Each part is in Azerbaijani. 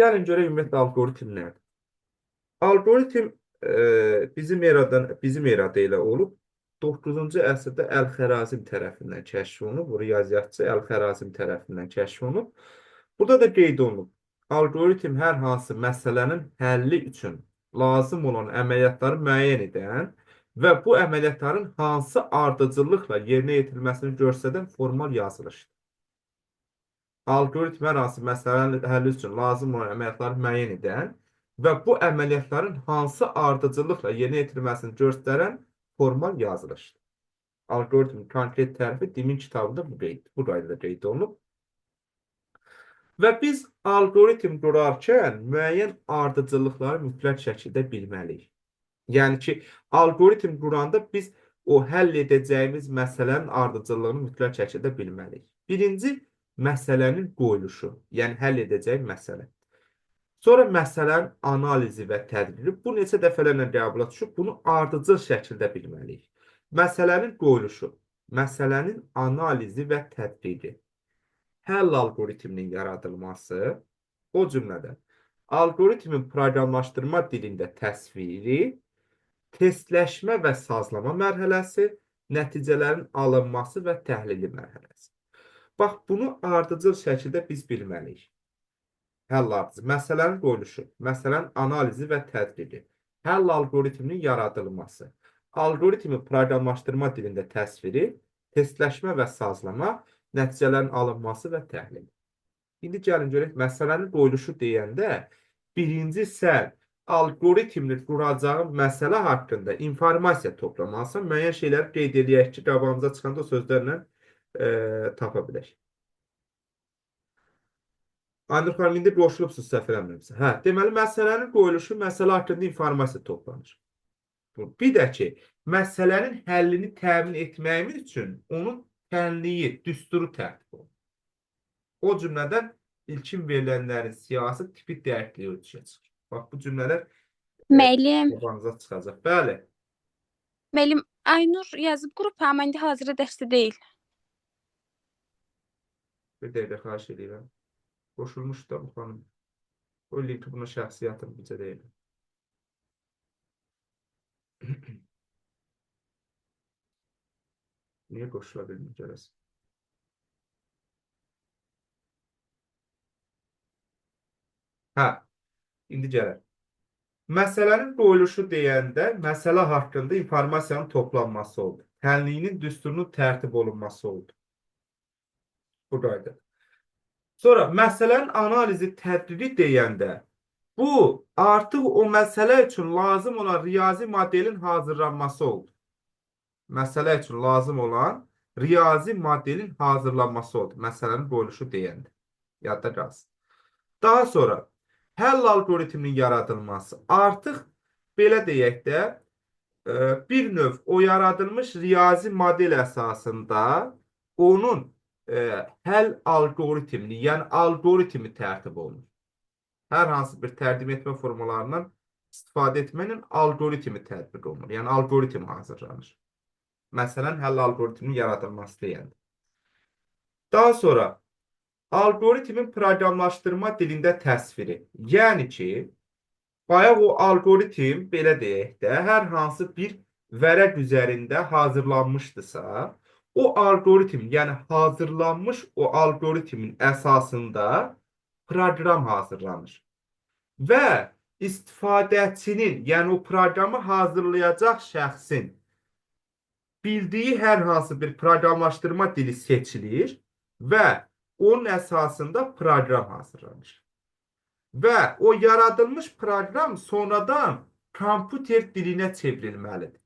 Gəlin görək ümumiyyətlə alqoritm nədir? Alqoritm bizim erada elə olub 9-cu əsrdə Əl-Xərazim tərəfindən kəşf olunub. Bu riyaziyyatçı Əl-Xərazim tərəfindən kəşf olunub. Burada da qeyd olunub. Alqoritm hər hansı məsələnin həlli üçün lazım olan əməliyyatları müəyyən edən və bu əməliyyatların hansı ardıcıllıqla yerinə yetirilməsini göstərən formal yazılışdır. Alqoritm hər hansı məsələnin həlli üçün lazım olan əməliyyatları müəyyən edən və bu əməliyyatların hansı ardıcıllıqla yerinə yetirilməsini göstərən formal yazılışdır. Alqoritmin konkret tərifi Dimin kitabında bu qaydada qeyd olunub. Və biz alqoritm qurarkən müəyyən ardıcıllıqları mütləq şəkildə bilməliyik. Yəni ki, alqoritm quranda biz o həll edəcəyimiz məsələnin ardıcıllığını mütləq şəkildə bilməliyik. Birinci, məsələnin qoyuluşu, yəni həll edəcək məsələ. Sonra məsələnin analizi və tədbiri. Bu neçə dəfələrlə qəbula düşüb, bunu ardıcıl şəkildə bilməliyik. Məsələnin qoyuluşu, məsələnin analizi və tədbiri. Həll alqoritminin yaradılması, o cümlədən alqoritmin proqramlaşdırma dilində təsviri, testləşmə və sazlama mərhələsi, nəticələrin alınması və təhlili mərhələsi. Bax, bunu ardıcıl şəkildə biz bilməliyik. Həll ardıcı, məsələnin qoyuluşu, məsələnin analizi və tədbiri, həll alqoritminin yaradılması, alqoritmin proqramlaşdırma dilində təsviri, testləşmə və sazlama, nəticələrin alınması və təhlili. İndi gəlin görək, məsələnin qoyuluşu deyəndə, birinci sən alqoritmini quracağın məsələ haqqında informasiya toplamalısan, müəyyən şeyləri qeyd edək ki, qabağımıza çıxanda o sözlərlə tapa bilək. Aynur xanım, indi qoşulubsuz səhv eləmirəmsə. Hə, deməli, məsələnin qoyuluşu, məsələ haqqında informasiya toplanır. Bir də ki, məsələnin həllini təmin etməyimiz üçün onun tənliyi, düsturu tərtib olunur. O cümlədən ilkin verilənlərin siyasi tipi dərkliyi ölçüyə çıxır. Bax, bu cümlələr Müəllim, qabağınıza çıxacaq. Bəli. müəllim, Aynur yazıb qrup, amma indi hazırda dərsdə deyil. Bir dəqiqə xahiş edirəm. Qoşulmuş da bu xanım. O linki buna şəxsiyyatım bizə deyil. Niyə qoşula bilmir görəsən? Hə, indi gələr. Məsələnin qoyuluşu deyəndə məsələ haqqında informasiyanın toplanması oldu. Tənliyinin düsturunun tərtib olunması oldu. Bu qayda. Sonra məsələnin analizi tədqiqi deyəndə bu artıq o məsələ üçün lazım olan riyazi modelin hazırlanması oldu. Məsələ üçün lazım olan riyazi modelin hazırlanması oldu. Məsələnin qoyuluşu deyəndə. Yadda qalsın. Daha sonra həll alqoritminin yaradılması. Artıq belə deyək də bir növ o yaradılmış riyazi model əsasında onun həll alqoritmini, yəni alqoritmi tərtib olunur. Hər hansı bir tərtib etmə formalarından istifadə etməklə alqoritmi tətbiq olunur. Yəni alqoritm hazırlanır. Məsələn, həll alqoritminin yaradılması deyəndə. Daha sonra alqoritmin proqramlaşdırma dilində təsviri. Yəni ki, bayaq o alqoritm, belə deyək də, hər hansı bir vərəq üzərində hazırlanmışdısa, o alqoritm, yəni hazırlanmış o alqoritmin əsasında proqram hazırlanır. Və istifadəçinin, yəni o proqramı hazırlayacaq şəxsin bildiyi hər hansı bir proqramlaşdırma dili seçilir və onun əsasında proqram hazırlanır. Və o yaradılmış proqram sonradan kompüter dilinə çevrilməlidir.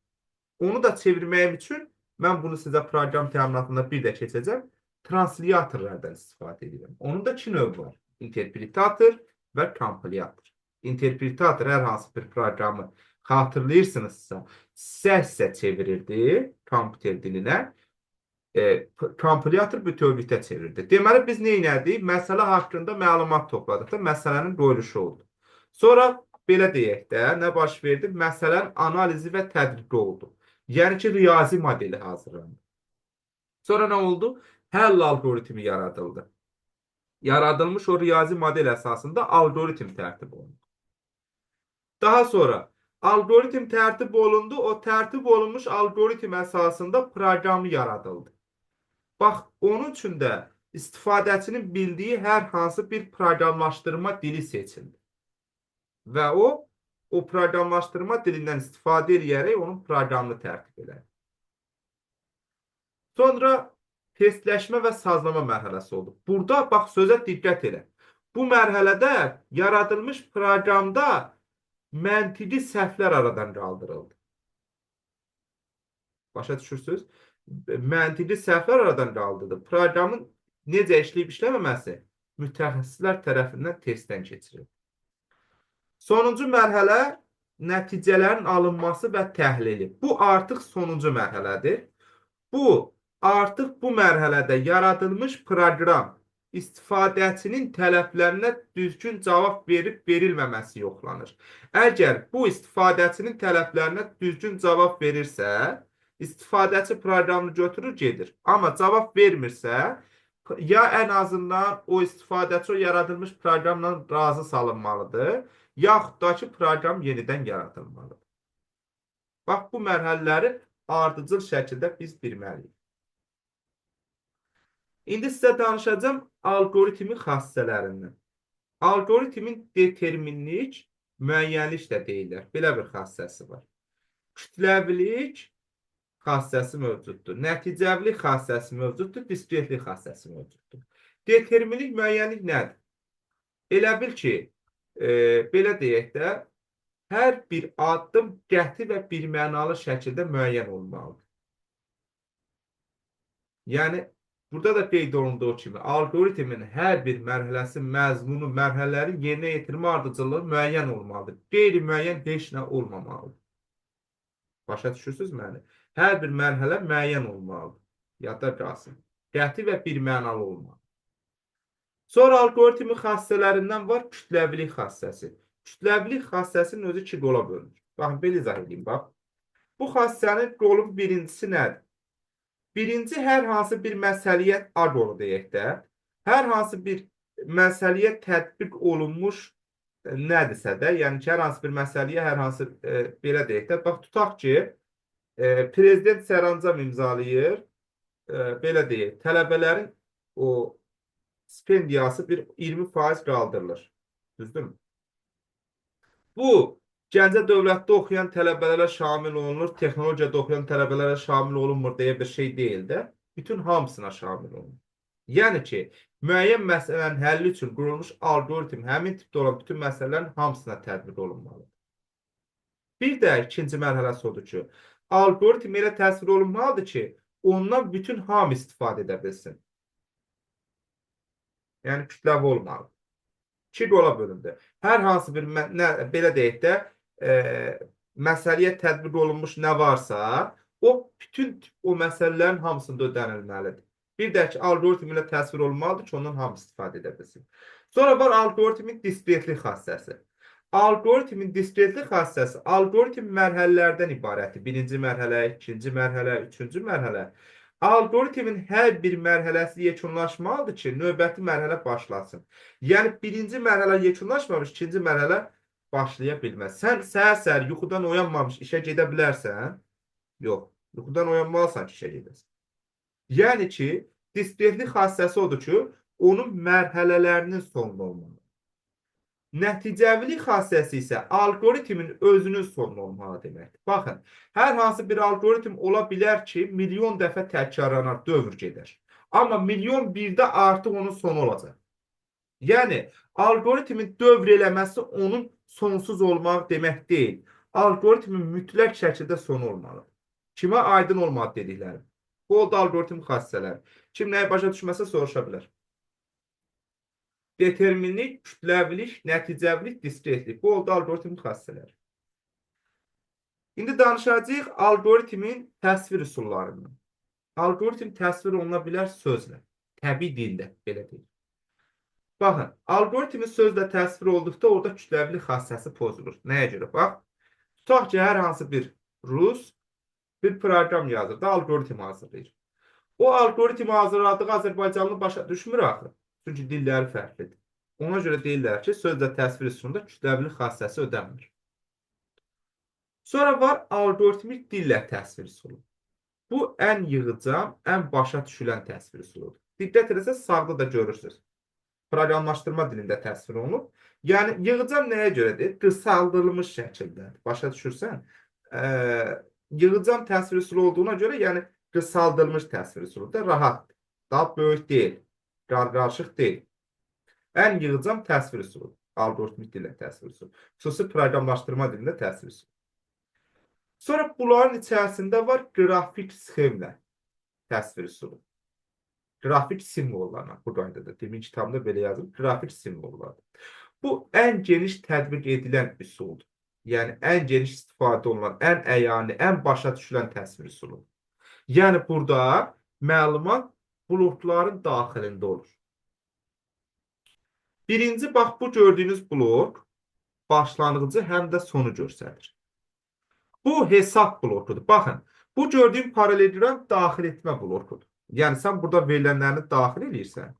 Onu da çevirməyim üçün mən bunu sizə proqram təminatında bir də keçəcəm. Translyatorlardan istifadə edirəm. Onun da iki növ var. İnterpretator və kompilyator. İnterpretator hər hansı bir proqramı xatırlayırsınızsa, səslə çevirirdi kompüter dilinə. Kompilyator bütövlükdə çevirdi. Deməli, biz nə etdik? Məsələ haqqında məlumat topladıq da, məsələnin qoyuluşu oldu. Sonra, belə deyək də, nə baş verdi? Məsələnin analizi və tədqiqi oldu. Yəni ki, riyazi modeli hazırlandı. Sonra nə oldu? Həll alqoritmi yaradıldı. Yaradılmış o riyazi model əsasında algoritm tərtib olundu. Daha sonra algoritm tərtib olundu. O tərtib olunmuş algoritm əsasında proqramı yaradıldı. Bax, onun üçün də istifadəçinin bildiyi hər hansı bir proqramlaşdırma dili seçildi. Və o proqramlaşdırma dilindən istifadə edərək onun proqramını tərtib edər. Sonra testləşmə və sazlama mərhələsi oldu. Burada bax sözə diqqət elə. Bu mərhələdə yaradılmış proqramda məntiqi səhvlər aradan qaldırıldı. Başa düşürsünüz? Məntiqi səhvlər aradan qaldırıldı. Proqramın necə işləyib işləməməsi mütəxəssislər tərəfindən testdən keçirildi. Sonuncu mərhələ nəticələrin alınması və təhlili. Bu artıq sonuncu mərhələdir. Artıq bu mərhələdə yaradılmış proqram istifadəçinin tələblərinə düzgün cavab verib verilməməsi yoxlanır. Əgər bu istifadəçinin tələblərinə düzgün cavab verirsə, istifadəçi proqramını götürür, gedir. Amma cavab vermirsə, ya ən azından o istifadəçi o yaradılmış proqramla razı salınmalıdır, yaxud da ki, proqram yenidən yaradılmalıdır. Bax, bu mərhələləri ardıcıl şəkildə biz bilməliyik. İndi sizə danışacağım algoritmin xassələrindən. Algoritmin determinlik, müəyyənlik də deyirlər. Belə bir xassəsi var. Kütləvilik xassəsi mövcuddur. Nəticəvilik xassəsi mövcuddur. Diskretlik xassəsi mövcuddur. Determinlik, müəyyənlik nədir? Elə bil ki, belə deyək də, hər bir addım qəti və birmənalı şəkildə müəyyən olmalıdır. Yəni, burada da qeyd olunduğu kimi, algoritmin hər bir mərhələsi, məzmunu, mərhələlərin yerinə yetirmə ardıcılığı müəyyən olmalıdır. Qeyri-müəyyən heç nə olmamalıdır. Başa düşürsünüz məni? Hər bir mərhələ müəyyən olmalıdır. Yadda qalsın. Qəti və birmənalı olmalıdır. Sonra algoritmin xassələrindən var kütləvilik xassəsi. Kütləvilik xassəsinin özü iki qola bölünür. Baxın, belə izah edeyim, bax. Bu xassənin qolun birincisi nədir? Birinci, hər hansı bir məsələyə A qolu deyək də, hər hansı bir məsələyə tətbiq olunmuş nədirsə də, yəni ki, hər hansı bir məsələyə, hər hansı, belə deyək də, bax, tutaq ki, prezident sərəncam imzalayır, belə deyək, tələbələrin o stipendiyası bir 20% qaldırılır. Düzdür mü? Bu, Gəncə dövlətdə oxuyan tələbələrə şamil olunur, texnologiyada oxuyan tələbələrə şamil olunmur deyə bir şey deyil də, bütün hamısına şamil olunur. Yəni ki, müəyyən məsələnin həlli üçün qurulmuş algoritm həmin tipdə olan bütün məsələlərin hamısına tətbiq olunmalıdır. Bir də ikinci mərhələsi odur ki, algoritm elə təsvir olunmalıdır ki, ondan bütün hamı istifadə edə bilsin. Yəni, kütləvi olmalıdır. İki qola bölündü. Hər hansı bir, belə deyək də, məsələyə tətbiq olunmuş nə varsa, o bütün o məsələlərin hamısında ödənilməlidir. Bir də ki, algoritm ilə təsvir olunmalıdır ki, ondan hamı istifadə edə bilsin. Sonra var algoritmin diskretlik xassəsi. Algoritmin diskretlik xassəsi algoritm mərhələlərdən ibarətdir. Birinci mərhələ, ikinci mərhələ, üçüncü mərhələ. Algoritmin hər bir mərhələsi yekunlaşmalıdır ki, növbəti mərhələ başlasın. Yəni, birinci mərhələ yekunlaşmamış, ikinci mərhələ başlaya bilməz. Sən səhər-səhər yuxudan oyanmamış işə gedə bilərsən? Yox. Yuxudan oyanmalısan ki, işə gedəsən. Yəni ki, diskretlik xassəsi odur ki, onun mərhələlərinin sonunda olmalı. Nəticəvilik xassəsi isə algoritmin özünün sonunda olmalı deməkdir. Baxın, hər hansı bir algoritm ola bilər ki, milyon dəfə təkrarlanar, dövr gedər. Amma milyon birdə artıq onun sonu olacaq. Yəni, algoritmin dövr eləməsi onun sonsuz olmaq demək deyil. Algoritmin mütləq şəkildə sonu olmalıdır. Kimə aydın olmadı dediklərim? Bu oldu algoritm xassələri. Kim nəyə başa düşməsə soruşa bilər. Determinlik, kütləvilik, nəticəvilik, diskretlik. Bu oldu algoritm xassələri. İndi danışacağıq algoritmin təsvir üsullarından. Algoritm təsvir oluna bilər sözlə, təbii dildə, belə deyil. Baxın, algoritmin sözlə təsvir olduqda orada kütləvilik xassəsi pozulur. Nəyə görə? Bax, tutaq ki, hər hansı bir rus bir proqram yazır da, algoritm hazırlayır. O algoritmi hazırladığı Azərbaycanlı başa düşmür axı. Çünki dilləri fərqlidir. Ona görə deyirlər ki, sözlə təsvir üsulunda kütləvilik xassəsi ödənmir. Sonra var alqoritmik dillə təsvir üsulu. Bu ən yığıcam, ən başa düşülən təsvir üsuludur. Diqqət etsəz, sağda da görürsünüz. Proqramlaşdırma dilində təsvir olunur. Yəni yığıcam nəyə görədir? Qısaldılmış şəkildədir. Başa düşürsən? Yığıcam təsvir üsulu olduğuna görə, yəni qısaldılmış təsvir üsuludur. Rahatdır. Daha böyük deyil. Qarqarışıq deyil. Ən yığıcam təsvir üsuludur. Alqoritmik dillə təsvir üsulu. Xüsusi proqramlaşdırma dilində təsvir üsulu. Sonra bunların içərisində var qrafik sxemlə təsvir üsulu. Qrafik simvollarla bu qaydada. Demin kitabımda belə yazılıb. Qrafik simvollar. Bu ən geniş tətbiq edilən üsuldur. Yəni ən geniş istifadə olunan, ən əyani, ən başa düşülən təsvir üsulu. Yəni burada məlumat blokların daxilində olur. Birinci, bax bu gördüyünüz blok başlanğıcı həm də sonu göstərir. Bu hesab blokudur. Baxın, bu gördüyüm paralelogram daxil etmə blokudur. Yəni sən burada verilənlərini daxil edirsən.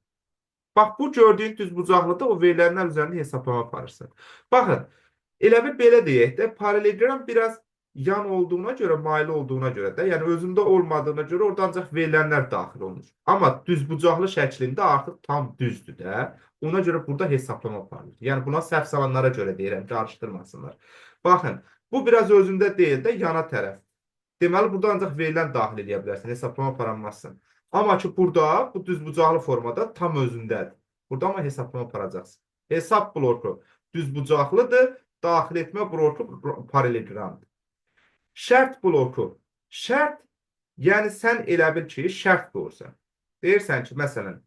Bax, bu gördüyün düzbucaqlıda o verilənlər üzərində hesablama aparırsan. Baxın, elə bir belə deyək də, paralelogram biraz yan olduğuna görə, maili olduğuna görə də, yəni özündə olmadığına görə orada ancaq verilənlər daxil olunur. Amma düzbucaqlı şəklində artıq tam düzdür də. Ona görə burada hesablama aparılır. Yəni buna səhv salanlara görə deyirəm, qarışdırmasınlar. Baxın, bu biraz özündə deyil də, yana tərəf. Deməli, burada ancaq verilən daxil edə bilərsən, hesablama aparanmazsın. Amma ki, burada bu düzbucaqlı formada tam özündədir. Burada amma hesablama aparacaqsın. Hesab bloku düzbucaqlıdır, daxil etmə bloku paralelogramdır. Şərt bloku. Şərt, yəni sən elə bil ki, şərt qoyursan. Deyirsən ki, məsələn,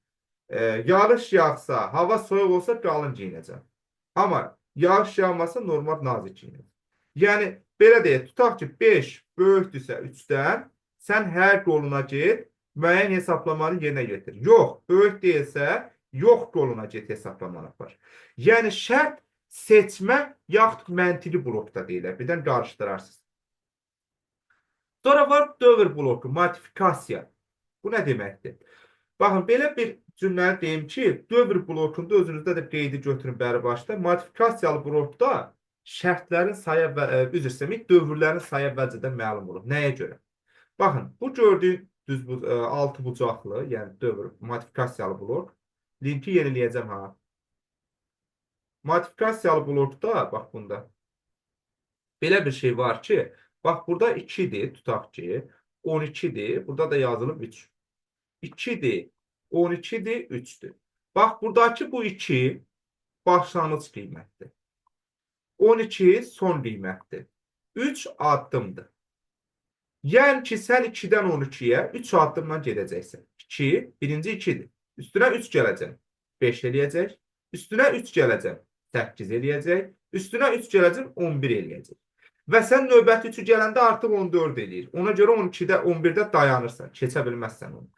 yağış yağsa, hava soyuq olsa qalın geyinəcəm. Amma yağış yağmasa normal nazik geyinəcəm. Yəni, belə deyək, tutaq ki, 5 böyükdürsə 3-dən, sən hər qoluna get, müəyyən hesaplamanı yerinə getir. Yox, böyük deyilsə, yox qoluna get hesaplamanı apar. Yəni, şərt seçmə yaxud məntiqi blokda deyilir. Birdən qarışdırarsınız. Sonra var dövr bloku, modifikasiya. Bu nə deməkdir? Baxın, belə bir cümləni deyim ki, dövr blokunda özünüzdə də qeydi götürün bəri başda. Modifikasiyalı blokda şərtlərin sayı və dövrlərin sayı əvvəlcədən məlum olur. Nəyə görə? Baxın, bu gördüyün altı bucaqlı, yəni dövr, modifikasiyalı blok. Linki yeniləyəcəm ha. Modifikasiyalı blokda, bax bunda, belə bir şey var ki, bax burada 2-dir, tutaq ki, 12-dir, burada da yazılıb 3. 2-dir, 12-dir, 3-dür. Bax, buradakı bu 2 başlanğıc qiymətdir. 12 son qiymətdir. 3 addımdır. Yəni ki, sən 2-dən 12-yə 3 addımla gedəcəksən. 2, birinci 2-dir. Üstünə 3 gələcək, 5 eləyəcək. Üstünə 3 gələcək, 8 eləyəcək. Üstünə 3 gələcək, 11 eləyəcək. Və sən növbəti 3-ü gələndə artıq 14 eləyir. Ona görə 12-də, 11-də dayanırsan, keçə bilməzsən onu.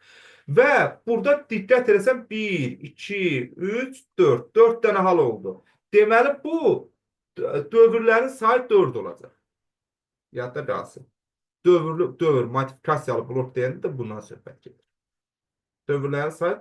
Və burada diqqət edəsən 1, 2, 3, 4. 4 dənə hal oldu. Deməli, bu dövrlərin sayı 4 olacaq. Yadda qalsın. Dövr, modifikasiyalı blok deyəndə də bundan söhbət gedir. Dövrlərin sayı